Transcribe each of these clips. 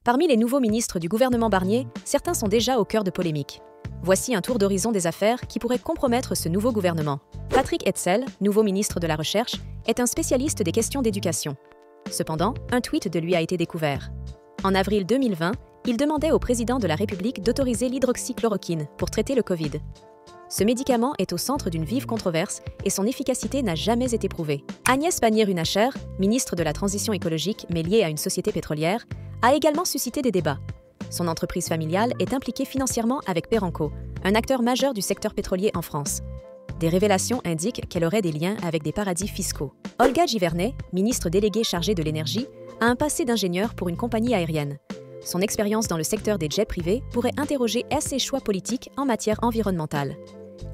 Parmi les nouveaux ministres du gouvernement Barnier, certains sont déjà au cœur de polémiques. Voici un tour d'horizon des affaires qui pourraient compromettre ce nouveau gouvernement. Patrick Hetzel, nouveau ministre de la Recherche, est un spécialiste des questions d'éducation. Cependant, un tweet de lui a été découvert. En avril 2020, il demandait au président de la République d'autoriser l'hydroxychloroquine pour traiter le Covid. Ce médicament est au centre d'une vive controverse et son efficacité n'a jamais été prouvée. Agnès Pannier-Runacher, ministre de la Transition écologique mais liée à une société pétrolière, a également suscité des débats. Son entreprise familiale est impliquée financièrement avec Perenco, un acteur majeur du secteur pétrolier en France. Des révélations indiquent qu'elle aurait des liens avec des paradis fiscaux. Olga Givernet, ministre déléguée chargée de l'énergie, a un passé d'ingénieur pour une compagnie aérienne. Son expérience dans le secteur des jets privés pourrait interroger ses choix politiques en matière environnementale.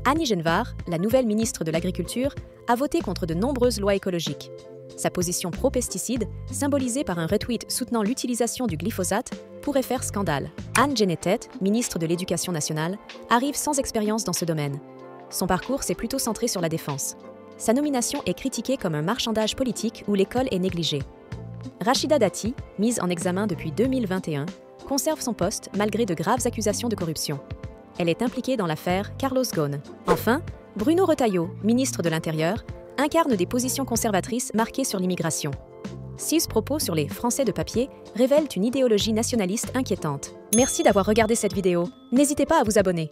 Annie Genevard, la nouvelle ministre de l'Agriculture, a voté contre de nombreuses lois écologiques. Sa position pro-pesticides, symbolisée par un retweet soutenant l'utilisation du glyphosate, pourrait faire scandale. Anne Genetet, ministre de l'Éducation nationale, arrive sans expérience dans ce domaine. Son parcours s'est plutôt centré sur la défense. Sa nomination est critiquée comme un marchandage politique où l'école est négligée. Rachida Dati, mise en examen depuis 2021, conserve son poste malgré de graves accusations de corruption. Elle est impliquée dans l'affaire Carlos Ghosn. Enfin, Bruno Retailleau, ministre de l'Intérieur, incarne des positions conservatrices marquées sur l'immigration. Ses propos sur les Français de papier révèlent une idéologie nationaliste inquiétante. Merci d'avoir regardé cette vidéo. N'hésitez pas à vous abonner.